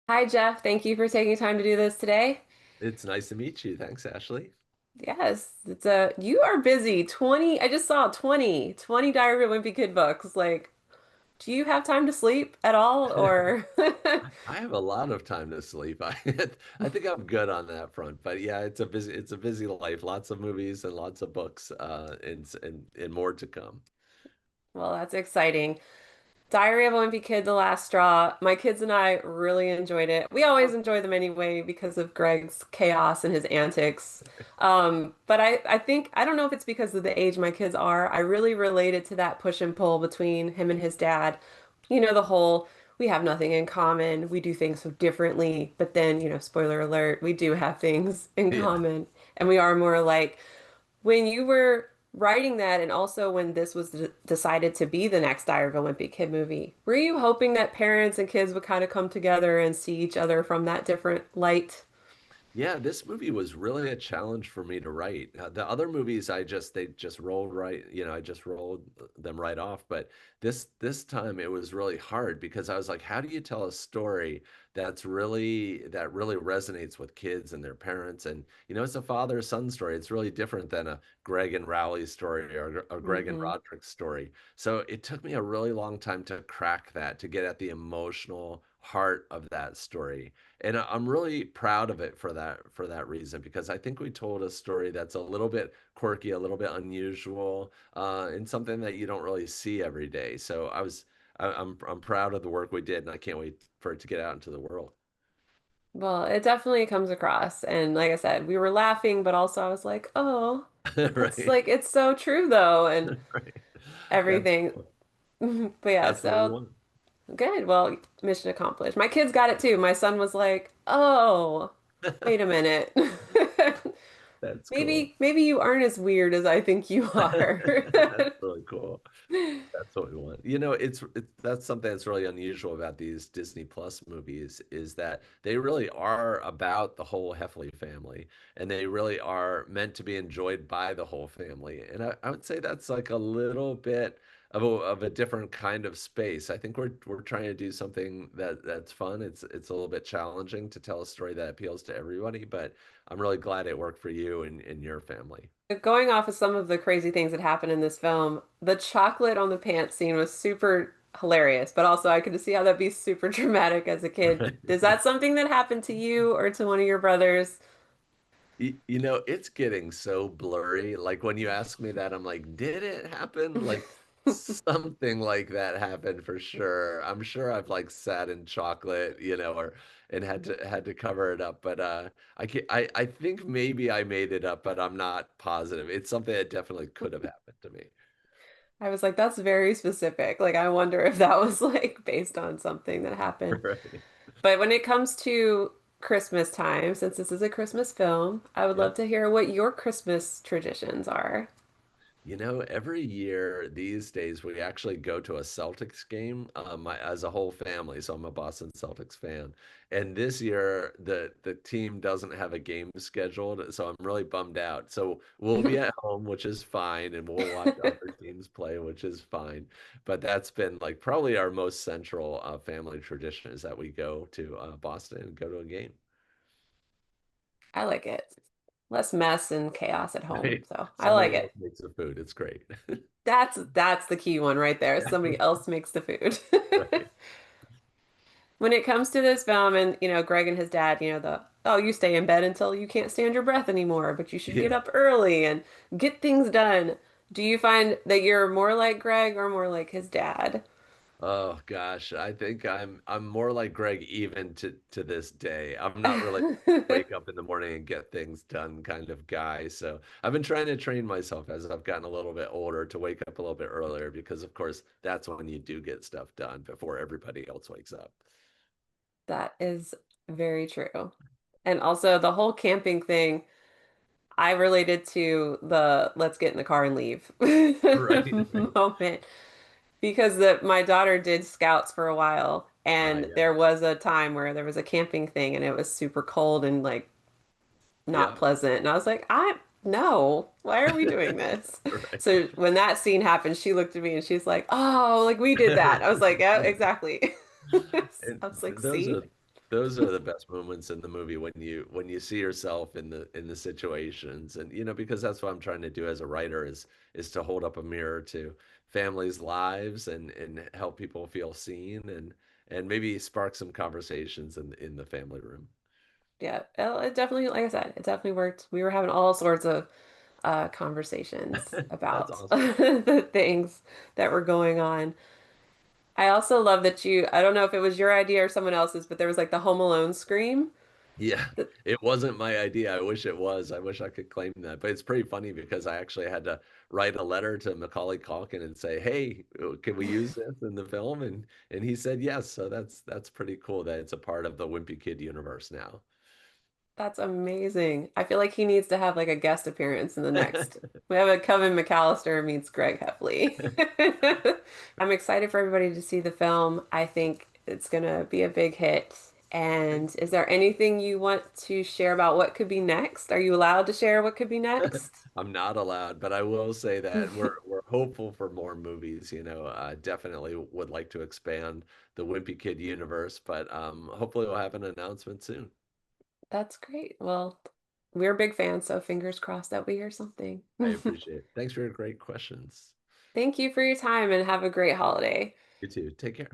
Hi, Jeff. Thank you for taking time to do this today. It's nice to meet you. Thanks, Ashley. Yes, you are busy. 20, I just saw 20 Diary of a Wimpy Kid books. Like, do you have time to sleep at all or I have a lot of time to sleep. I think I'm good on that front. But yeah, it's a busy life. Lots of movies and lots of books, and more to come. Well, that's exciting. Diary of a Wimpy Kid, The Last Straw. My kids and I really enjoyed it. We always enjoy them anyway because of Greg's chaos and his antics. But I think, I don't know if it's because of the age my kids are. I really related to that push and pull between him and his dad. The whole, we have nothing in common. We do things so differently. But then, spoiler alert, we do have things in Yeah. common. And we are more alike. When you were writing that, and also when this was decided to be the next Diary of a Wimpy Kid movie, were you hoping that parents and kids would kind of come together and see each other from that different light? Yeah, this movie was really a challenge for me to write. The other movies, they just rolled right, I just rolled them right off. But this time it was really hard because I was like, how do you tell a story that really resonates with kids and their parents? And it's a father-son story. It's really different than a Greg and Rowley story or a Greg and Hmm. Roderick story. So it took me a really long time to crack that, to get at the emotional heart of that story. And I'm really proud of it for that reason because I think we told a story that's a little bit quirky, a little bit unusual, and something that you don't really see every day. So I'm proud of the work we did, and I can't wait for it to get out into the world. Well, it definitely comes across. And like I said, we were laughing, but also I was like, oh, that's Right. like, it's so true though, and Right. That's everything. But yeah, that's what we so want. good. Well, mission accomplished. My kids got it too. My son was like, oh, wait a minute. That's cool. Maybe you aren't as weird as I think you are. That's really cool. That's what we want. That's something that's really unusual about these Disney Plus movies is that they really are about the whole Heffley family, and they really are meant to be enjoyed by the whole family. And I would say that's like a little bit of a different kind of space. I think we're trying to do something that's fun. It's a little bit challenging to tell a story that appeals to everybody, but I'm really glad it worked for you and your family. Going off of some of the crazy things that happened in this film, the chocolate on the pants scene was super hilarious, but also I could see how that'd be super dramatic as a kid. Is that something that happened to you or to one of your brothers? It's getting so blurry. Like when you ask me that, I'm like, did it happen? Like something like that happened for sure. I'm sure I've like sat in chocolate, or and had to cover it up. But I think maybe I made it up, but I'm not positive. It's something that definitely could have happened to me. I was like, that's very specific. Like, I wonder if that was like based on something that happened. Right. But when it comes to Christmas time, since this is a Christmas film, I would Yeah. love to hear what your Christmas traditions are. Every year these days we actually go to a Celtics game as a whole family. So I'm a Boston Celtics fan, and this year the team doesn't have a game scheduled, so I'm really bummed out. So we'll be at home, which is fine, and we'll watch other teams play, which is fine. But that's been like probably our most central family tradition is that we go to Boston and go to a game. I like it. Less mess and chaos at home. Right? So I like Somebody else it. makes the food. It's great. That's the key one right there. Somebody else makes the food. Right. When it comes to this film and, Greg and his dad, oh, you stay in bed until you can't stand your breath anymore, but you should get Yeah. up early and get things done. Do you find that you're more like Greg or more like his dad? Oh gosh, I think I'm more like Greg even to this day. I'm not really wake up in the morning and get things done kind of guy. So I've been trying to train myself as I've gotten a little bit older to wake up a little bit earlier because of course that's when you do get stuff done before everybody else wakes up. That is very true. And also the whole camping thing, I related to the let's get in the car and leave Right, right. moment because my daughter did scouts for a while and Yeah. there was a time where there was a camping thing and it was super cold and like not Yeah. pleasant. And I was like, I no, why are we doing this? Right. So when that scene happened, she looked at me and she's like, oh, like we did that. I was like, yeah, exactly. And I was like, those are see? those are the best moments in the movie when you see yourself in the situations. And because that's what I'm trying to do as a writer is to hold up a mirror to families' lives and help people feel seen and maybe spark some conversations in the family room. Yeah, it definitely, like I said, it definitely worked. We were having all sorts of conversations That's about awesome. the things that were going on. I also love that I don't know if it was your idea or someone else's, but there was like the Home Alone scream. Yeah, Th- it wasn't my idea. I wish it was. I wish I could claim that. But it's pretty funny because I actually had to write a letter to Macaulay Culkin and say, "Hey, can we use this in the film?" And he said yes. So that's pretty cool that it's a part of the Wimpy Kid universe now. That's amazing. I feel like he needs to have like a guest appearance in the next. We have a Kevin McAllister meets Greg Heffley. I'm excited for everybody to see the film. I think it's gonna be a big hit. And is there anything you want to share about what could be next? Are you allowed to share what could be next? I'm not allowed, but I will say that we're hopeful for more movies. Definitely would like to expand the Wimpy Kid universe, but hopefully we'll have an announcement soon. That's great. Well, we're big fans, so fingers crossed that we hear something. I appreciate it. Thanks for your great questions. Thank you for your time and have a great holiday. You too. Take care.